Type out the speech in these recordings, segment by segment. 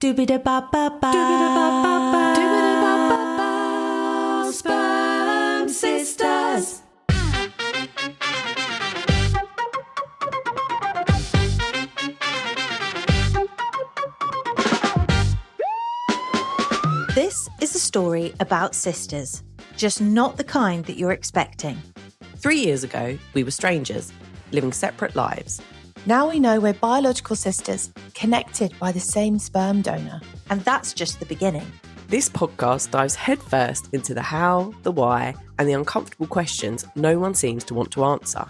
Doobie-da-ba-ba-ba. Doobie-da-ba-ba-ba. Doobie-da-ba-ba-ba. Sperm Sisters. This is a story about sisters, just not the kind that you're expecting. 3 years ago, we were strangers, living separate lives. Now we know we're biological sisters, connected by the same sperm donor. And that's just the beginning. This podcast dives headfirst into the how, the why, and the uncomfortable questions no one seems to want to answer.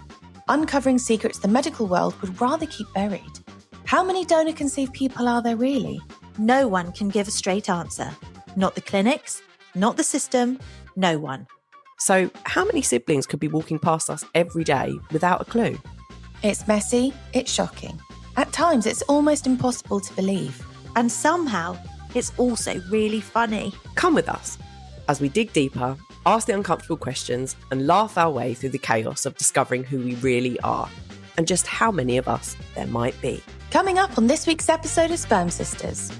Uncovering secrets the medical world would rather keep buried. How many donor-conceived people are there really? No one can give a straight answer. Not the clinics, not the system, no one. So, how many siblings could be walking past us every day without a clue? It's messy, it's shocking. At times, it's almost impossible to believe. And somehow, it's also really funny. Come with us as we dig deeper, ask the uncomfortable questions, and laugh our way through the chaos of discovering who we really are and just how many of us there might be. Coming up on this week's episode of Sperm Sisters.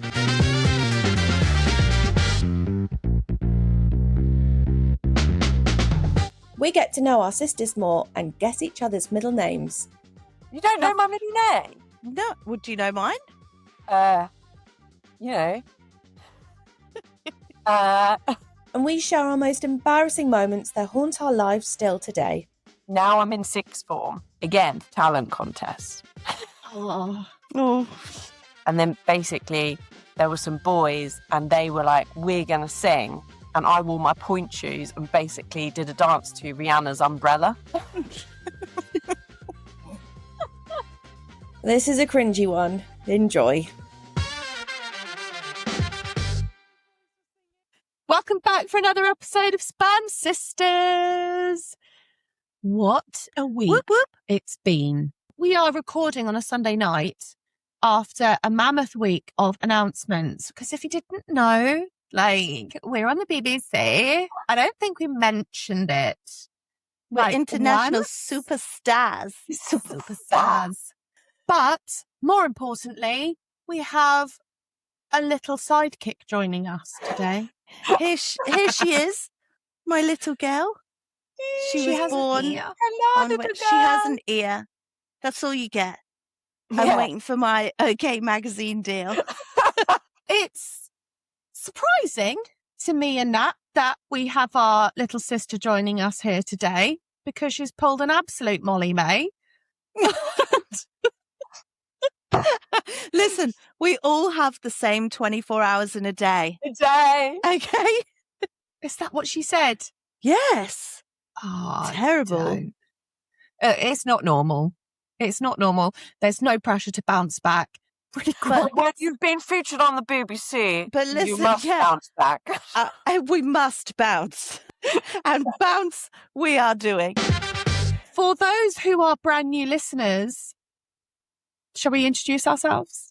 We get to know our sisters more and guess each other's middle names. You don't know my middle name? No, would you know mine? You know. And we share our most embarrassing moments that haunt our lives still today. Now I'm in sixth form. Again, talent contest. Oh. And then basically there were some boys and they were like, we're going to sing. And I wore my point shoes and basically did a dance to Rihanna's Umbrella. This is a cringy one. Enjoy. Welcome back for another episode of Sperm Sisters. What a week Whoop, whoop. it's been. We are recording on a Sunday night after a mammoth week of announcements. Because if you didn't know, we're on the BBC. I don't think we mentioned it. We're international once. superstars. Superstars. But more importantly, we have a little sidekick joining us today. Here she is, my little girl. She was has an born. ear. Hello, on little which girl. she has an ear. That's all you get. I'm Yeah. waiting for my OK Magazine deal. It's surprising to me and Nat that we have our little sister joining us here today because she's pulled an absolute Molly May. Listen, we all have the same 24 hours in a day. Today. Okay? Is that what she said? Yes. Oh, Terrible. don't. It's not normal. It's not normal. There's no pressure to bounce back. Pretty But- quick. Well, you've been featured on the BBC. But you listen, must yeah. bounce back. We must bounce. And bounce we are doing. For those who are brand new listeners, shall we introduce ourselves?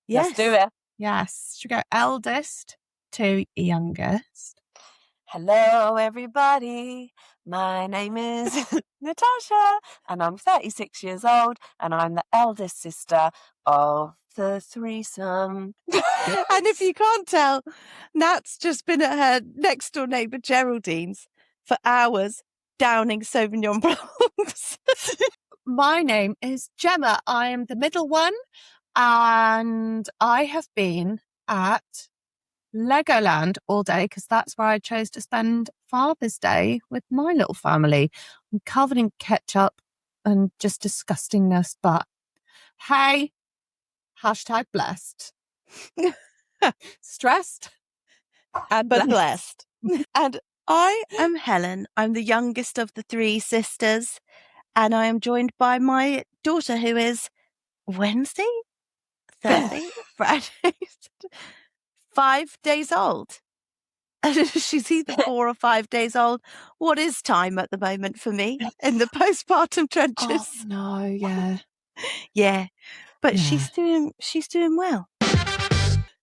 Yes. Let's do it. Yes. Should we go eldest to youngest? Hello, everybody. My name is Natasha, and I'm 36 years old, and I'm the eldest sister of the threesome. And if you can't tell, Nat's just been at her next door neighbour Geraldine's for hours downing Sauvignon Blancs. My name is Gemma. I am the middle one, and I have been at Legoland all day because that's where I chose to spend Father's Day with my little family. I'm covered in ketchup and just disgustingness, but hey, hashtag blessed. Stressed and But blessed. And I am Helen. I'm the youngest of the three sisters. And I am joined by my daughter, who is Wednesday, Thursday, Friday, 5 days old. She's either 4 or 5 days old. What is time at the moment for me in the postpartum trenches? Oh, no, yeah. Yeah, but Yeah. she's doing well.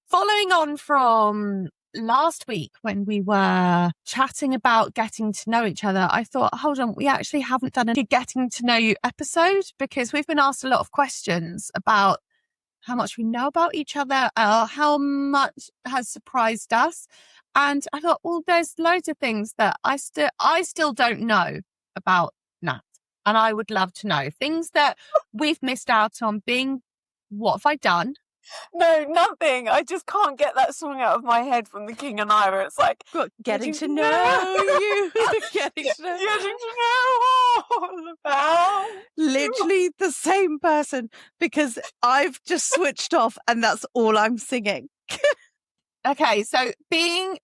Following on from last week when we were chatting about getting to know each other, I thought, hold on, we actually haven't done a getting to know you episode because we've been asked a lot of questions about how much we know about each other, how much has surprised us. And I thought, well, there's loads of things that I still don't know about Nat. And I would love to know things that we've missed out on being, what have I done? No, nothing. I just can't get that song out of my head from The King and I, where it's like, Getting to know you. Getting to know all about. literally the same person, because I've just switched off and that's all I'm singing. Okay, so being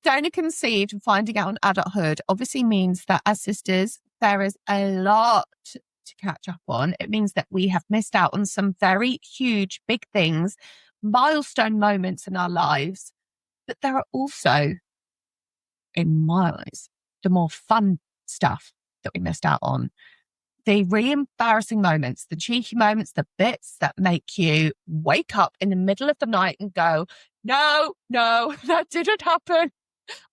donor conceived and finding out in adulthood obviously means that as sisters, there is a lot to catch up on. It means that we have missed out on some very huge, big things, milestone moments in our lives. But there are also, in my eyes, the more fun stuff that we missed out on. The really embarrassing moments, the cheeky moments, the bits that make you wake up in the middle of the night and go, no, that didn't happen.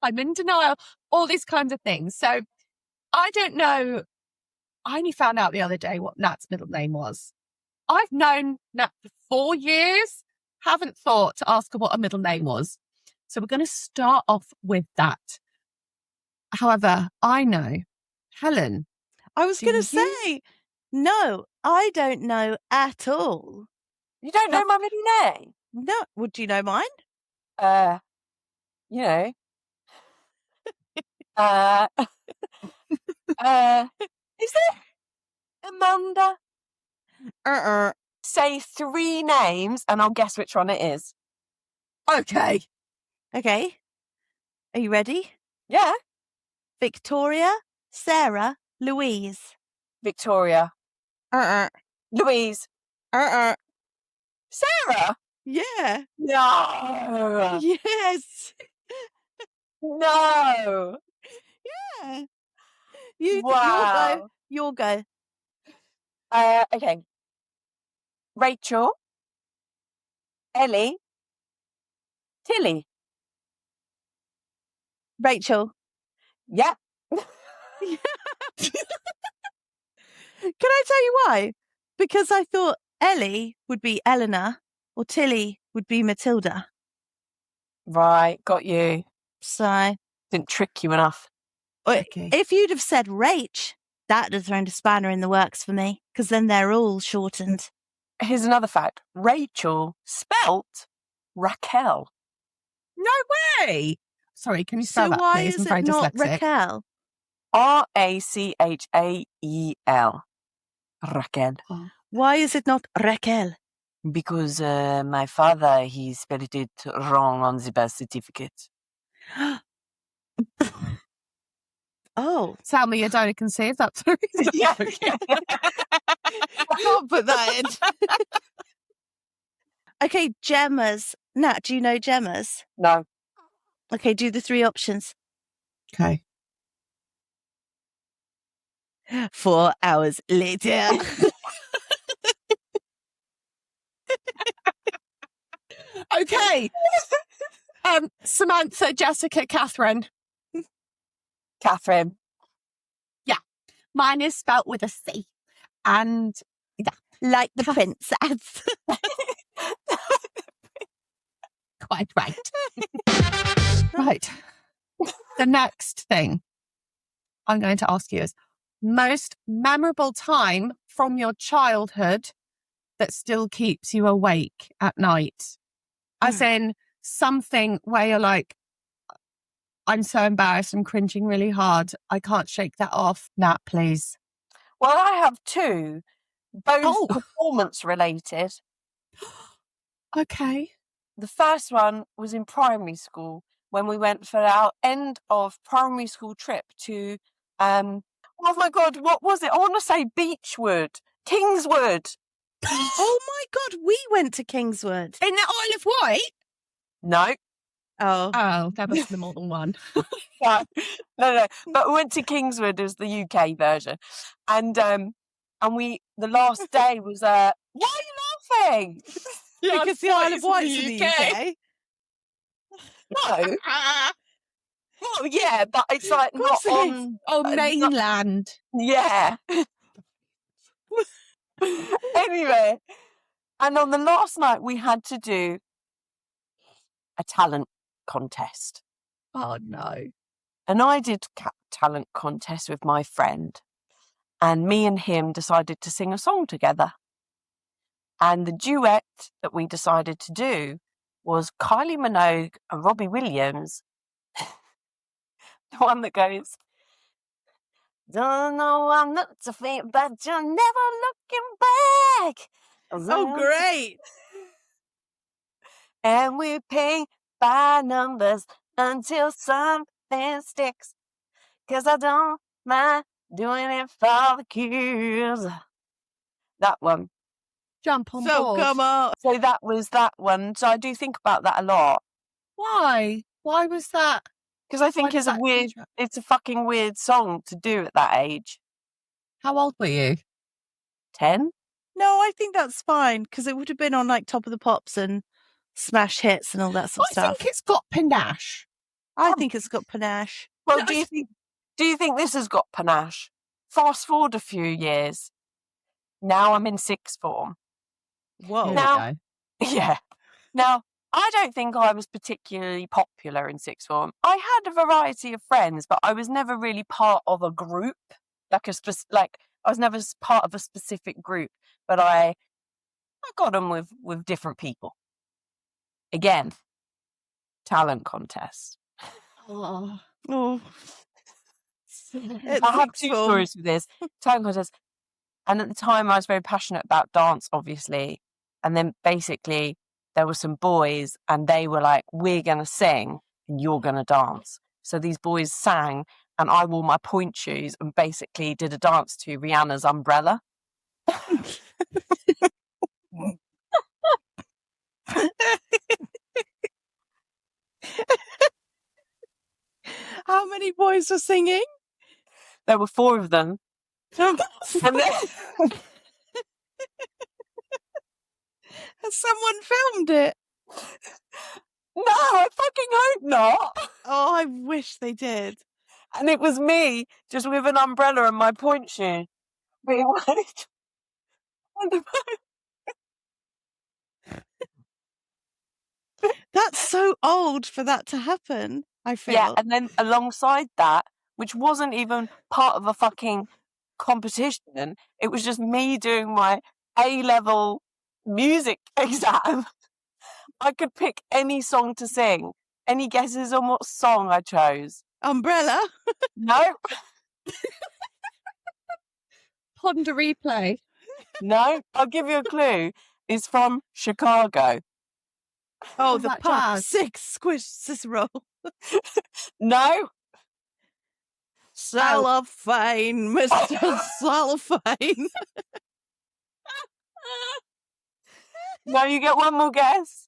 I'm in denial, all these kinds of things. So I don't know. I only found out the other day what Nat's middle name was. I've known Nat for 4 years, haven't thought to ask her what her middle name was. So we're going to start off with that. However, I know, Helen. I was going to say, no, I don't know at all. You don't know my middle name? No, would you know mine? You know. Is it Amanda? Say 3 names and I'll guess which one it is. Okay. Okay. Are you ready? Yeah. Victoria, Sarah, Louise. Victoria. Louise. Sarah? Yeah. No. Yes. No. Yeah. Wow. You'll go. Okay. Rachel. Ellie. Tilly. Rachel. Yeah. Can I tell you why? Because I thought Ellie would be Eleanor or Tilly would be Matilda. Right, got you. So Didn't trick you enough. Okay. if you'd have said Rach, that would have thrown a spanner in the works for me, because then they're all shortened. Here's another fact. Rachel spelt Raquel. No way. Sorry, can you spell So that, why please? is I'm very it not dyslexic. Raquel? Rachael. Raquel. Why is it not Raquel? Because my father, he spelled it wrong on the birth certificate. Oh. Tell me you don't conceive. That's the reason. Yeah. I can't put that in. Okay, Gemma's. Nat, do you know Gemma's? No. Okay, do the 3 options. Okay. 4 hours later. Okay. Samantha, Jessica, Catherine. Catherine. Mine is spelt with a C. And Like the princess. quite right. Right. The next thing I'm going to ask you is most memorable time from your childhood that still keeps you awake at night. As in something where you're like, I'm so embarrassed, I'm cringing really hard. I can't shake that off. Nat, please. Well, I have 2, both performance related. Okay. The first one was in primary school when we went for our end of primary school trip to, oh my God, what was it? I want to say Beechwood, Kingswood. Oh my God, we went to Kingswood. In the Isle of Wight? No. Oh, there must be more than one. No. But we went to Kingswood as the UK version. And we, the last day was, why are you laughing? Because the Isle of Wight's in the UK. No. Well, yeah, but it's like not on... On mainland. Yeah. Anyway, And on the last night, we had to do a talent contest. Oh, no. And I did talent contest with my friend. And me and him decided to sing a song together. And the duet that we decided to do was Kylie Minogue and Robbie Williams. The one that goes, don't know I'm not so faint, but you're never looking back. Oh, great. And we pay by numbers until something sticks. 'Cause I don't mind doing it for the kids. That one. Jump on So board. come on. So that was that one. So I do think about that a lot. Why? Why was that? Because I think Why it's did a that weird, feature? it's a fucking weird song to do at that age. How old were you? 10? No, I think that's fine because it would have been on like Top of the Pops and Smash Hits and all that sort of I stuff. think it's got panache. I think it's got panache. Well, No, do you think this has got panache? Fast forward a few years. Now I'm in sixth form. Whoa. Here we Now- go. Yeah. Now, I don't think I was particularly popular in sixth form. I had a variety of friends, but I was never really part of a group. I was never part of a specific group, but I got on with different people. Again, talent contest. Oh. Oh. It's I have sixth two form. stories with this talent contest. And at the time, I was very passionate about dance, obviously. And then basically, there were some boys, and they were like, "We're going to sing, and you're going to dance." So these boys sang, and I wore my point shoes and basically did a dance to Rihanna's Umbrella. How many boys were singing? There were 4 of them. And then, Has someone filmed it? no, I fucking hope not. Oh, I wish they did. And it was me, just with an umbrella and my point shoe. Being like, That's so old for that to happen, I feel. yeah, and then alongside that, which wasn't even part of a fucking competition, it was just me doing my A-level music exam. I could pick any song to sing. Any guesses on what song I chose? Umbrella? No, Ponder replay. no. I'll give you a clue. It's from Chicago. Oh, Was the that pop. jazz? 6 squish Cicero. No, Cellophane, Mr. Cellophane. no. You get one more guess.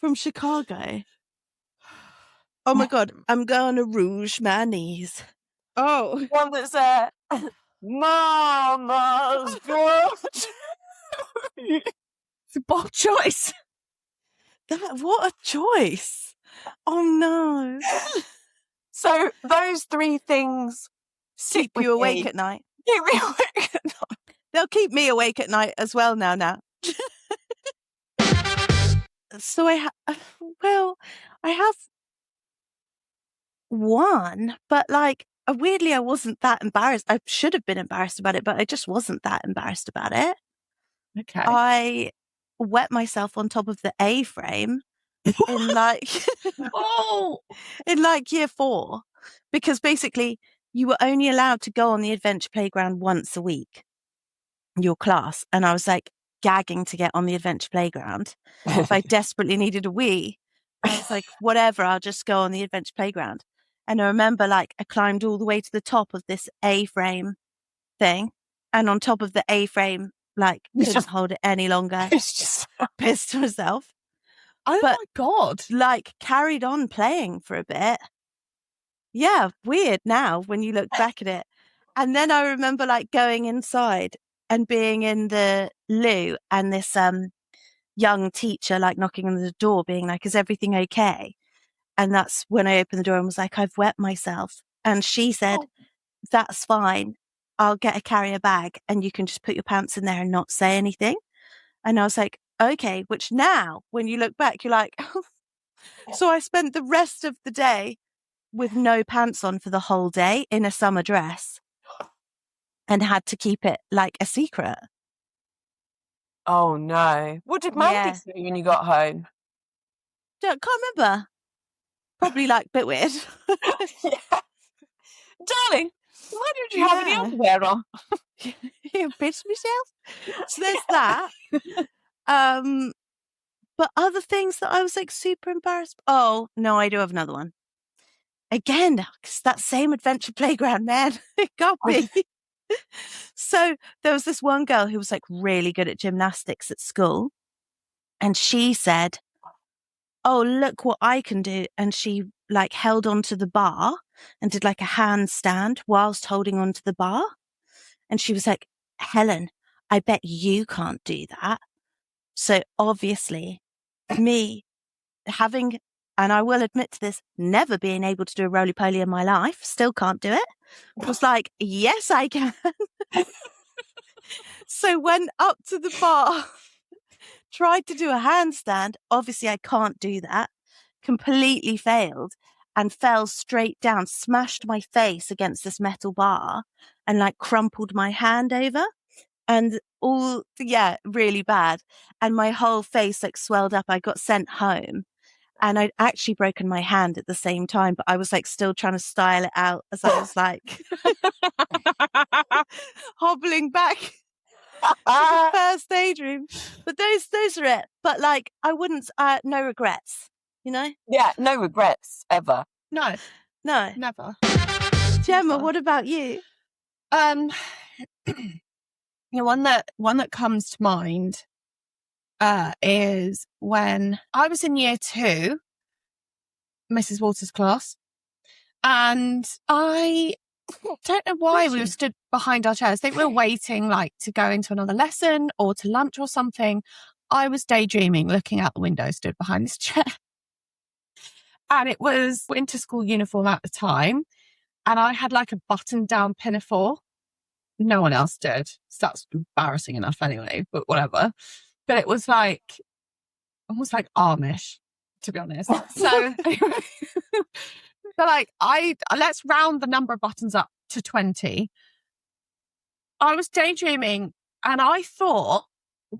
From Chicago. Oh my God, I'm gonna rouge my knees. Oh, One that's Mama's got. It's a bold choice. what a choice. Oh no. So those 3 things Keep you awake at night. Keep me awake at night. They'll keep me awake at night as well now. So I have one, but like weirdly I wasn't that embarrassed. I should have been embarrassed about it, but I just wasn't that embarrassed about it. Okay. I wet myself on top of the A-frame in like Oh. in like year 4 because basically you were only allowed to go on the adventure playground once a week, your class, and I was like gagging to get on the adventure playground. If I desperately needed a wee, I was like, whatever, I'll just go on the adventure playground. And I remember like I climbed all the way to the top of this A-frame thing, and on top of the A-frame, like couldn't hold it any longer. It's just Pissed myself. Oh But- my God. Like carried on playing for a bit. Yeah, weird now when you look back at it. And then I remember like going inside and being in the loo and this young teacher like knocking on the door being like, "Is everything okay?" And that's when I opened the door and was like, "I've wet myself." And she said, "That's fine. I'll get a carrier bag and you can just put your pants in there and not say anything." And I was like, okay, which now, when you look back, you're like, so I spent the rest of the day with no pants on for the whole day in a summer dress and had to keep it like a secret. Oh, no. What did Mandy Yeah. say when you got home? Can't remember. Probably like a bit weird. Yeah. Darling, why did you have any Yeah. underwear on? You pissed myself. So there's that. But other things that I was like super embarrassed. Oh, no, I do have another one. Again, it's that same adventure playground, man. It can't be. So there was this one girl who was like really good at gymnastics at school. And she said, oh, look what I can do. And she like held onto the bar and did like a handstand whilst holding onto the bar. And she was like, Helen, I bet you can't do that. So obviously me having, and I will admit to this, never being able to do a roly-poly in my life, still can't do it, was like, yes, I can. So went up to the bar, tried to do a handstand. Obviously, I can't do that. Completely failed and fell straight down, smashed my face against this metal bar and like crumpled my hand over. And really bad. And my whole face like swelled up. I got sent home and I'd actually broken my hand at the same time, but I was like still trying to style it out as I was like hobbling back to the first aid room. But those are it. But like, I wouldn't, no regrets, you know? Yeah, no regrets ever. No, No. never. Gemma, Never. what about you? Yeah, one that comes to mind is when I was in year 2, Mrs. Waters' class, and I don't know why we were stood behind our chairs. I think we were waiting like to go into another lesson or to lunch or something. I was daydreaming, looking out the window, stood behind this chair. And it was winter school uniform at the time. And I had like a button down pinafore. No one else did. So that's embarrassing enough anyway, but whatever. But it was like, almost like Amish, to be honest. So, like, let's round the number of buttons up to 20. I was daydreaming and I thought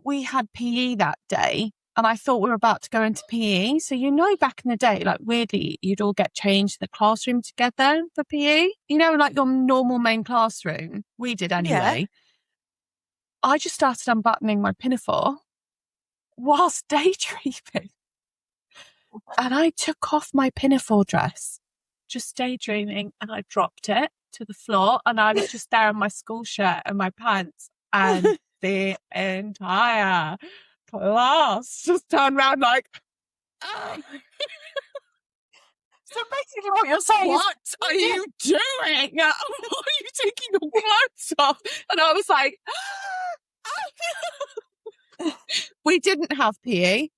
we had PE that day. And I thought we were about to go into PE. So, back in the day, like weirdly, you'd all get changed in the classroom together for PE. Like your normal main classroom. We did anyway. Yeah. I just started unbuttoning my pinafore whilst daydreaming. And I took off my pinafore dress, just daydreaming, and I dropped it to the floor. And I was just there in my school shirt and my pants. And the entire class just turned around like, oh. So basically what you're saying what is... What are you doing? Why are you taking your clothes off? And I was like, we didn't have PE.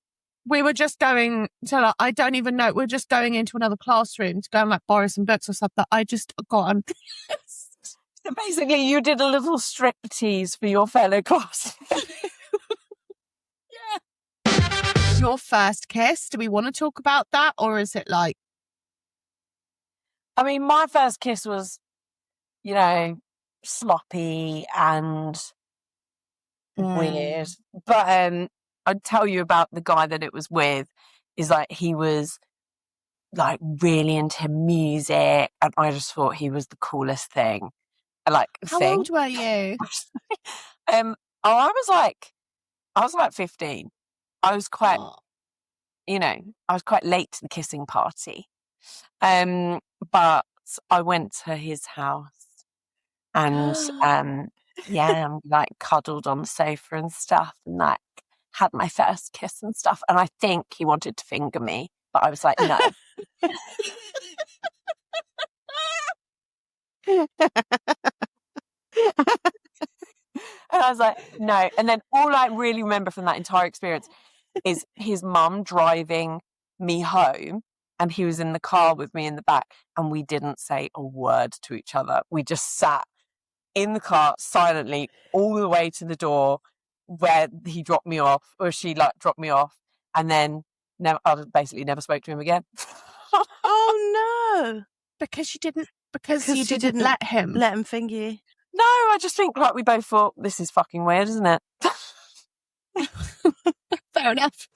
We were just going to, I don't even know, we're just going into another classroom to go and like borrow some books or something. I just got on. So basically you did a little striptease for your fellow class. Yeah. Your first kiss, do we want to talk about that? Or is it like? I mean, my first kiss was, sloppy and weird. But I'd tell you about the guy that it was with is like, he was like really into music and I just thought he was the coolest thing. How old were you? I was like 15. I was quite, I was quite late to the kissing party. But I went to his house and, like cuddled on the sofa and stuff and like had my first kiss and stuff. And I think he wanted to finger me, but I was like, no. And I was like, no. And then all I really remember from that entire experience is his mum driving me home and he was in the car with me in the back and we didn't say a word to each other. We just sat in the car silently all the way to the door where he dropped me off, or she like dropped me off, and then I basically never spoke to him again. Oh no! Because you didn't let him finger you. No, I just think like we both thought, this is fucking weird, isn't it? Fair enough.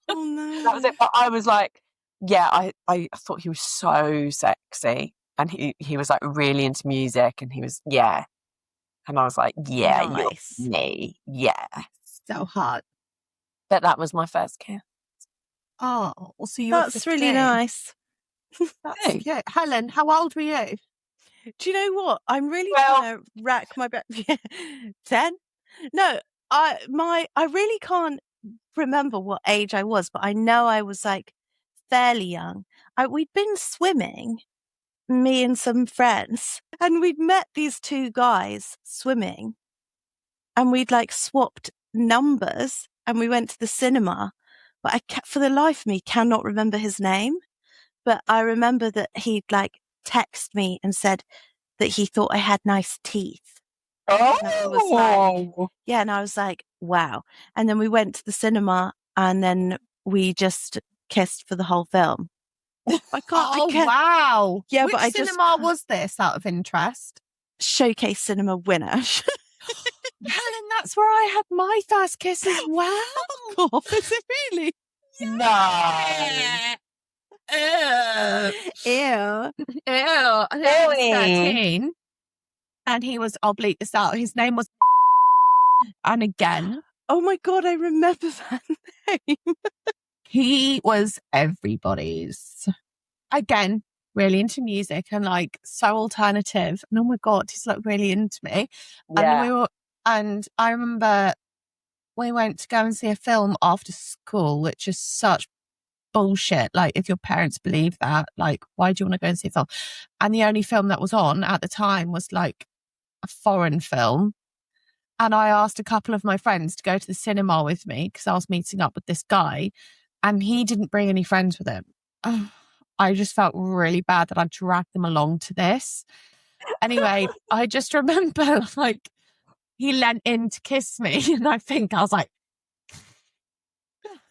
Oh no! That was it. But I was like, yeah, I thought he was so sexy, and he was like really into music, and he was and I was like, yeah, nice. You're me, yeah. So hot. But that was my first kiss. Oh, so you That's were really nice. That's cute. Helen, how old were you? Do you know what? I'm really trying to rack my brain. 10? No, I really can't remember what age I was, but I know I was like fairly young. We'd been swimming, me and some friends, and we'd met these two guys swimming, and we'd like swapped numbers, and we went to the cinema. But for the life of me, cannot remember his name. But I remember that he'd like text me and said that he thought I had nice teeth. Oh, and I was like, yeah, and I was like, wow. And then we went to the cinema, and then we just kissed for the whole film. Wow! Yeah, which but cinema was this? Out of interest, Showcase Cinema winner. Helen, that's where I had my first kiss as well. Oh, is it really? Yeah. No. Ew. Ew. I was 13. And he was, I'll bleep this out, his name was and again. Oh my God, I remember that name. He was everybody's. Again, really into music and like so alternative. And oh my God, he's like really into me. Yeah. And I remember we went to go and see a film after school, which is such bullshit. Like, if your parents believe that, like, why do you want to go and see a film? And the only film that was on at the time was like a foreign film. And I asked a couple of my friends to go to the cinema with me because I was meeting up with this guy, and he didn't bring any friends with him. I just felt really bad that I dragged them along to this. Anyway, I just remember like he leant in to kiss me, and I think I was like,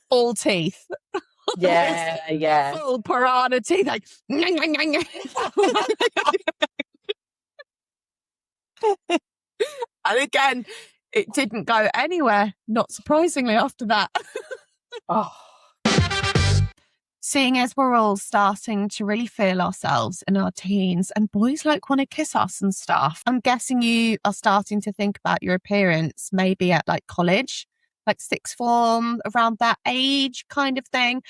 all teeth. Yeah. Full piranha teeth, like. And again, it didn't go anywhere, not surprisingly, after that. Seeing as we're all starting to really feel ourselves in our teens, and boys like want to kiss us and stuff, I'm guessing you are starting to think about your appearance maybe at like college, like sixth form, around that age kind of thing.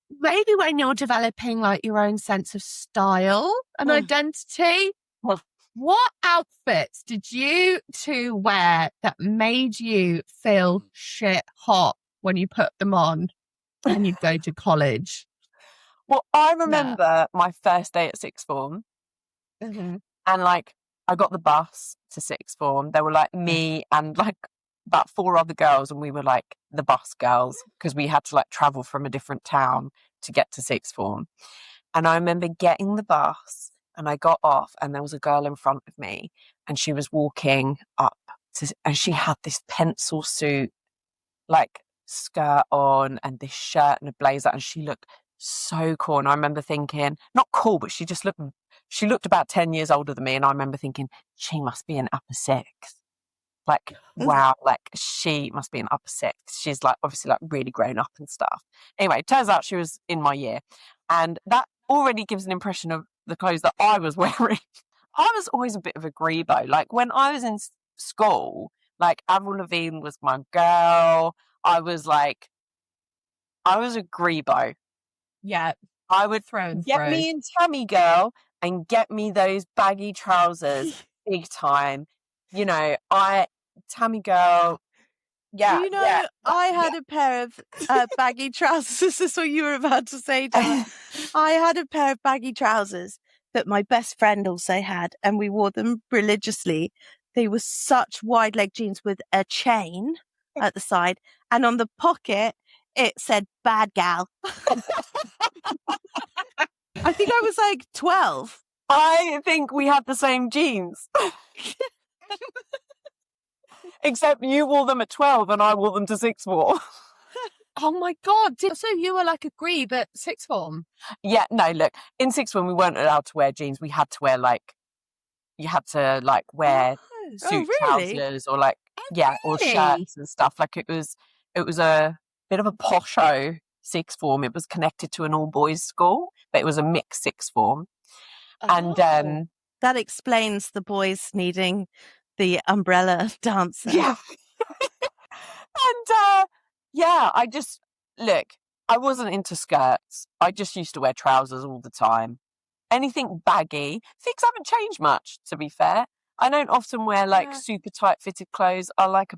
Maybe when you're developing like your own sense of style and identity. What outfits did you two wear that made you feel shit hot when you put them on when you go to college? Well, I remember my first day at sixth form, and like I got the bus to sixth form. There were like me and like about 4 other girls, and we were like the bus girls because we had to like travel from a different town to get to sixth form. And I remember getting the bus, and I got off, and there was a girl in front of me, and she was walking up and she had this pencil suit, like skirt on, and this shirt and a blazer, and she looked so cool. And I remember thinking, not cool, but she looked about 10 years older than me. And I remember thinking, she must be in upper sixth. Like, wow, like she must be in upper sixth. She's like obviously like really grown up and stuff. Anyway, turns out she was in my year, and that already gives an impression of the clothes that I was wearing. I was always a bit of a grebo. Like when I was in school, like Avril Lavigne was my girl. I was a grebo. Yeah. I would get me in Tammy Girl and get me those baggy trousers big time. You know, Tammy Girl. Yeah. Do you know, I had a pair of baggy trousers. Is this what you were about to say, Dan? I had a pair of baggy trousers that my best friend also had, and we wore them religiously. They were such wide leg jeans with a chain at the side, and on the pocket it said "bad gal." I think I was like 12. I think we had the same jeans. Except you wore them at 12 and I wore them to sixth form. Oh my God. So you were like a grebe at sixth form? Yeah, no, look, in sixth form we weren't allowed to wear jeans. We had to wear wear suit really? trousers or or really? shirts and stuff. Like it was a bit of a posho sixth form. It was connected to an all boys school, but it was a mixed sixth form. And that explains the boys needing the umbrella dancer. yeah. And I wasn't into skirts. I just used to wear trousers all the time. Anything baggy. Things haven't changed much, to be fair. I don't often wear super tight fitted clothes. I like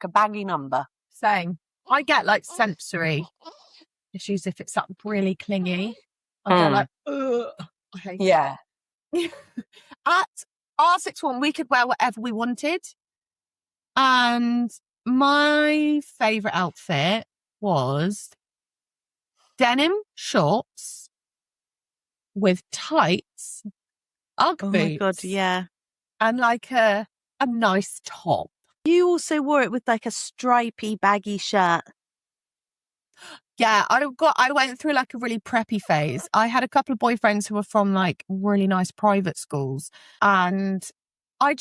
a baggy number. Same. I get like sensory issues if it's like really clingy. I go like, ugh. I hate yeah. it. At our sixth form, we could wear whatever we wanted. And my favourite outfit was denim shorts with tights, Ugg boots. Oh my God, yeah. And like a nice top. You also wore it with like a stripy, baggy shirt. Yeah, I went through like a really preppy phase. I had a couple of boyfriends who were from like really nice private schools. And I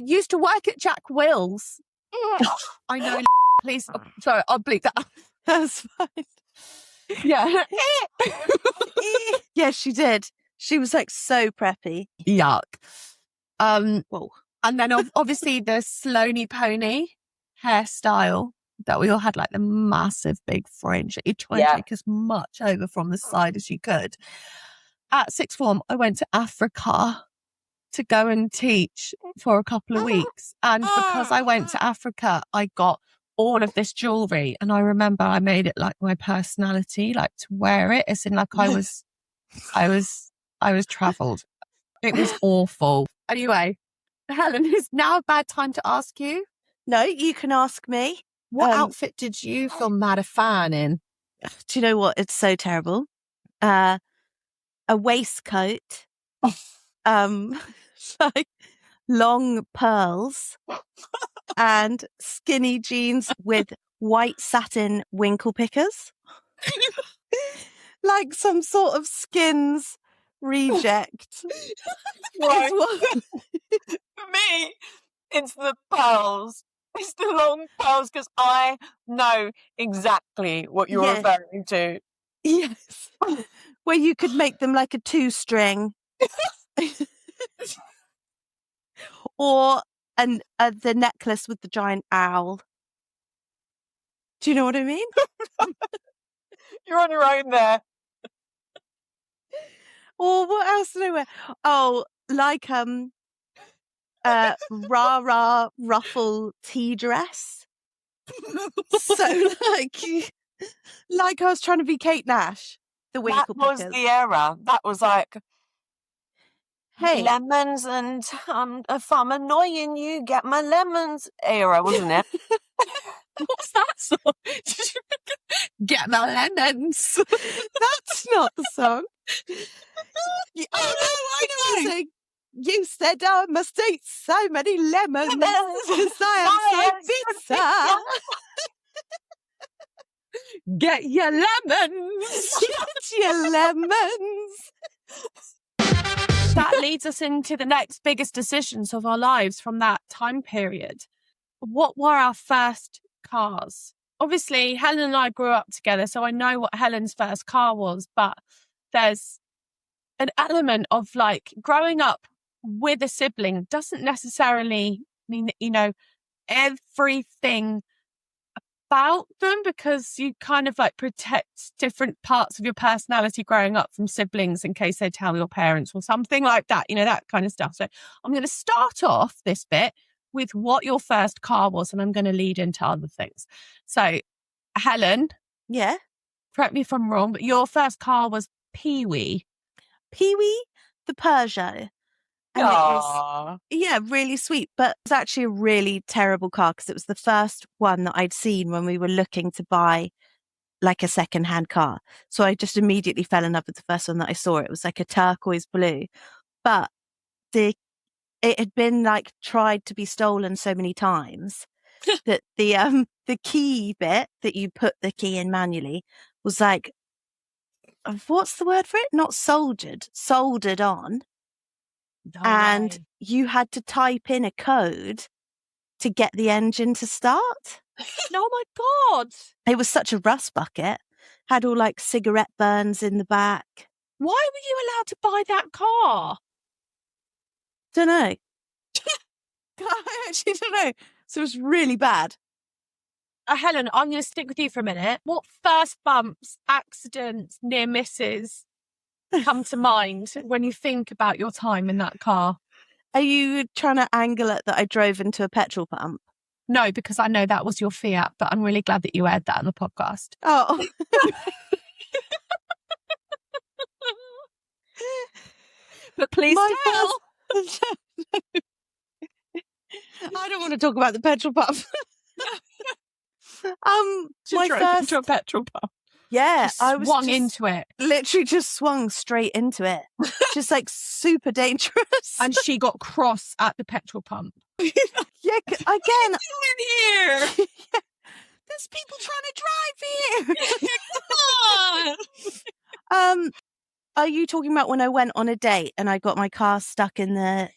used to work at Jack Will's. I know, please. Oh, sorry, I'll bleep that out. That's fine. Yeah. Yes, she did. She was like so preppy. Yuck. Whoa. And then obviously the Sloaney pony hairstyle that we all had, like the massive big fringe. You try and take as much over from the side as you could. At sixth form, I went to Africa to go and teach for a couple of weeks. And because I went to Africa, I got all of this jewelry. And I remember I made it like my personality, like to wear it. As in like I was traveled. It was awful. Anyway, Helen, is now a bad time to ask you? No, you can ask me. What outfit did you feel mad a fan in? Do you know what? It's so terrible. A waistcoat, like long pearls, and skinny jeans with white satin winkle pickers, like some sort of Skins reject. Right. For me, it's the pearls. It's the long pearls because I know exactly what you're referring to. Yes. Where you could make them like a 2-string. Or the necklace with the giant owl. Do you know what I mean? You're on your own there. Or what else did I wear? Oh, like rah-rah ruffle tea dress. So like I was trying to be Kate Nash, the winkle That was pickers. the era. That was like, Hey, lemons and if I'm annoying you, get my lemons era, wasn't it? What's that song? Did you get my lemons? that's not the song. Oh no, I know the song. You said I must eat so many lemons because I am so bitter. Get your lemons. Get your lemons. That leads us into the next biggest decisions of our lives from that time period. What were our first cars? Obviously, Helen and I grew up together, so I know what Helen's first car was, but there's an element of like growing up with a sibling doesn't necessarily mean that you know everything about them, because you kind of like protect different parts of your personality growing up from siblings in case they tell your parents or something like that, you know, that kind of stuff. So I'm going to start off this bit with what your first car was, and I'm going to lead into other things. So Helen, Yeah, correct me if I'm wrong, but your first car was Pee-wee the Peugeot. And it was, really sweet, but it was actually a really terrible car because it was the first one that I'd seen when we were looking to buy like a second-hand car. So I just immediately fell in love with the first one that I saw. It was like a turquoise blue, but it had been like tried to be stolen so many times that the key bit that you put the key in manually was like, what's the word for it? Not soldered on. No And way. you had to type in a code to get the engine to start. Oh my God. It was such a rust bucket. Had all like cigarette burns in the back. Why were you allowed to buy that car? Don't know. I actually don't know. So it was really bad. Helen, I'm going to stick with you for a minute. What first bumps, accidents, near misses come to mind when you think about your time in that car? Are you trying to angle it that I drove into a petrol pump? No, because I know that was your Fiat, but I'm really glad that you aired that on the podcast. Oh. But please tell. I don't want to talk about the petrol pump. My first into a petrol pump. Yeah, I swung into it. Literally just swung straight into it. Just like super dangerous. And she got cross at the petrol pump. Yeah, again. in here? Yeah, there's people trying to drive here. Come on. Are you talking about when I went on a date and I got my car stuck in the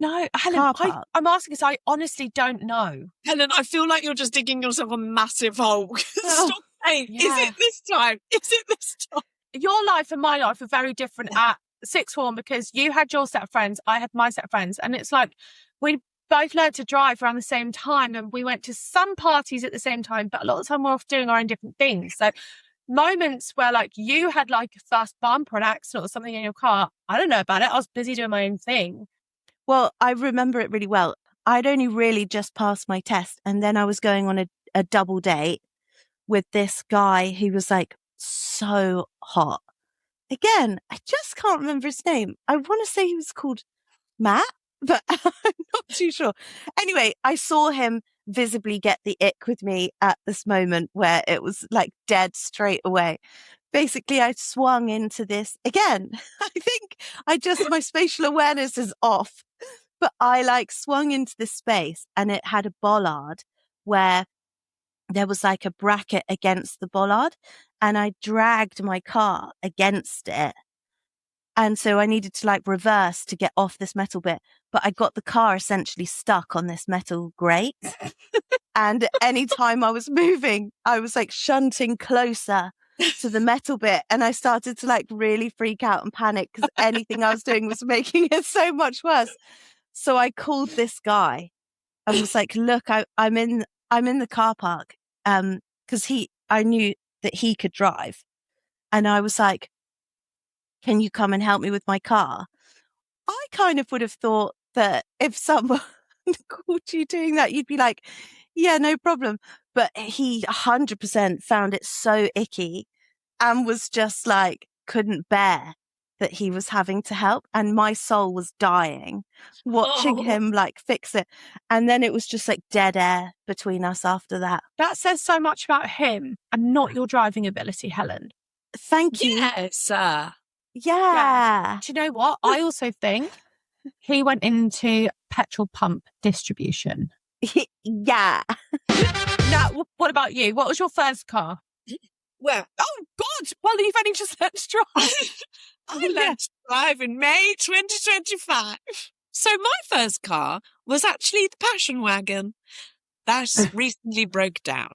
No, Helen, car park? I'm asking because I honestly don't know. Helen, I feel like you're just digging yourself a massive hole. Stop saying, Yeah. is it this time? Is it this time? Your life and my life are very different at sixth form because you had your set of friends, I had my set of friends. And it's like we both learned to drive around the same time and we went to some parties at the same time, but a lot of the time we're off doing our own different things. So moments where like you had like a fast bump or an accident or something in your car, I don't know about it. I was busy doing my own thing. Well, I remember it really well. I'd only really just passed my test and then I was going on a double date with this guy who was like so hot. Again, I just can't remember his name. I want to say he was called Matt, but I'm not too sure. Anyway, I saw him visibly get the ick with me at this moment where it was like dead straight away. Basically, I swung into this again. I think my spatial awareness is off, but I like swung into this space and it had a bollard where there was like a bracket against the bollard and I dragged my car against it. And so I needed to like reverse to get off this metal bit, but I got the car essentially stuck on this metal grate. And anytime I was moving, I was like shunting closer to the metal bit. And I started to like really freak out and panic because anything I was doing was making it so much worse. So I called this guy and was like, look, I'm in the car park. Cause I knew that he could drive. And I was like, can you come and help me with my car? I kind of would have thought that if someone caught you doing that, you'd be like, yeah, no problem. But he 100% found it so icky and was just like, couldn't bear that he was having to help. And my soul was dying watching him like fix it. And then it was just like dead air between us after that. That says so much about him and not your driving ability, Helen. Thank you. Yes. Yeah. Do you know what? I also think he went into petrol pump distribution. Yeah. Now, what about you? What was your first car? Well, Oh, God. Well, you've only just learned to drive. I learned to drive in May 2025. So my first car was actually the Passion Wagon. That recently broke down.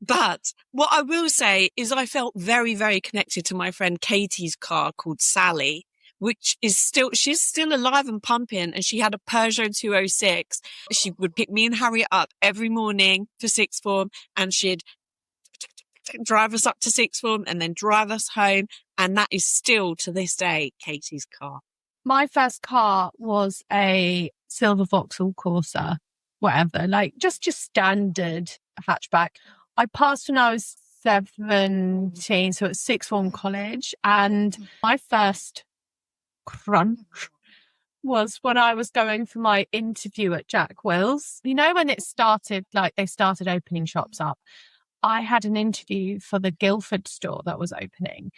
But what I will say is I felt very, very connected to my friend Katie's car called Sally, which is she's still alive and pumping. And she had a Peugeot 206. She would pick me and Harriet up every morning for sixth form and she'd drive us up to sixth form and then drive us home. And that is still to this day, Katie's car. My first car was a silver Vauxhall Corsa, whatever, like just standard hatchback. I passed when I was 17, so at sixth form college. And my first crunch was when I was going for my interview at Jack Will's. You know, when it started, like they started opening shops up, I had an interview for the Guildford store that was opening.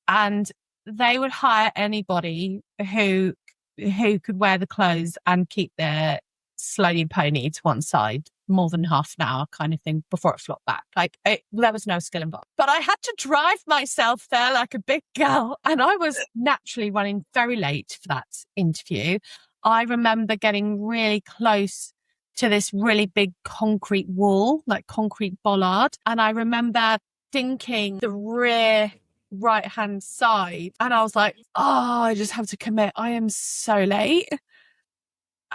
And they would hire anybody who could wear the clothes and keep their slowly pony to one side more than half an hour kind of thing before it flopped back. There was no skill involved. But I had to drive myself there like a big girl. And I was naturally running very late for that interview. I remember getting really close to this really big concrete wall, like concrete bollard. And I remember dinking the rear right-hand side. And I was like, oh, I just have to commit. I am so late.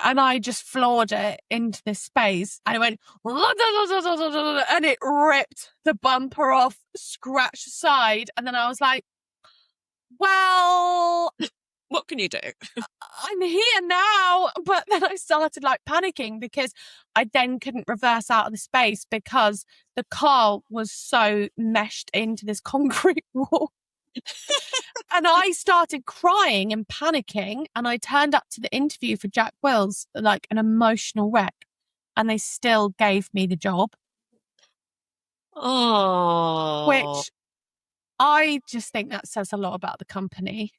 And I just floored it into this space. And it went, and it ripped the bumper off, scratched the side. And then I was like, well, What can you do? I'm here now. But then I started like panicking because I then couldn't reverse out of the space because the car was so meshed into this concrete wall. And I started crying and panicking. And I turned up to the interview for Jack Wills like an emotional wreck. And they still gave me the job. Oh. Which I just think that says a lot about the company,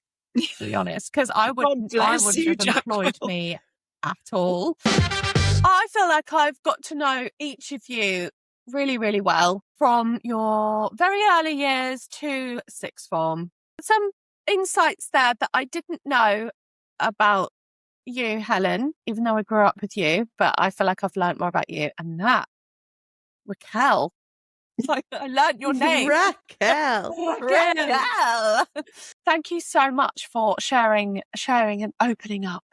to be honest, because I wouldn't have employed me at all. I feel like I've got to know each of you really, really well from your very early years to sixth form. Some insights there that I didn't know about you, Helen, even though I grew up with you, but I feel like I've learned more about you. And that, Raquel. I learned your name. Raquel. Thank you so much for sharing and opening up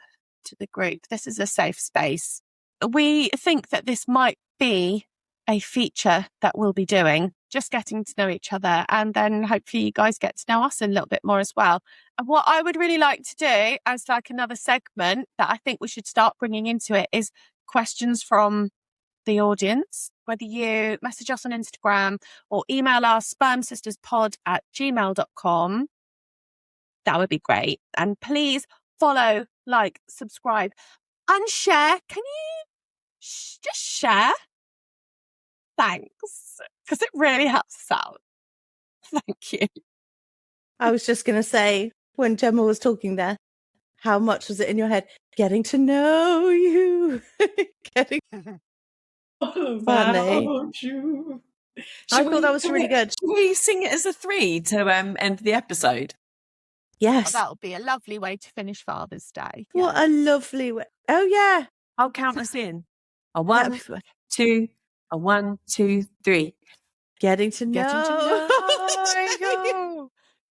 to the group. This is a safe space. We think that this might be a feature that we'll be doing, just getting to know each other, and then hopefully you guys get to know us a little bit more as well. And what I would really like to do as like another segment that I think we should start bringing into it is questions from the audience, whether you message us on Instagram or email us spermsisterspod@gmail.com. That would be great. And please follow, like, subscribe and share. Can you just share? Thanks. Because it really helps us out. Thank you. I was just going to say, when Gemma was talking there, how much was it in your head? Getting to know you. Getting funny. I thought that was really good. Should we sing it as a 3 to end the episode? Yes. That'll be a lovely way to finish Father's Day. What a lovely way. Oh, yeah. I'll count us in. A 1, 2, a 1, 2, 3. Getting to know.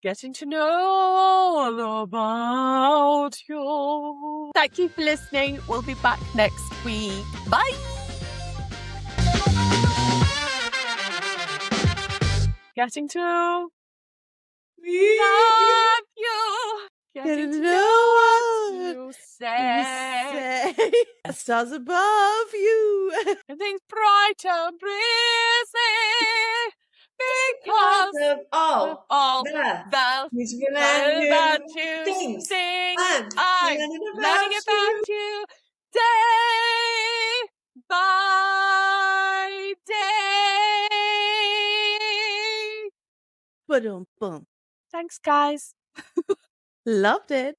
Getting to know all about you. Thank you for listening. We'll be back next week. Bye. Getting to love you. Getting to know what you say. Stars above you. Everything's bright and breezy because of all that you sing. I'm learning about you day by day. Boom, boom. Thanks, guys. Loved it.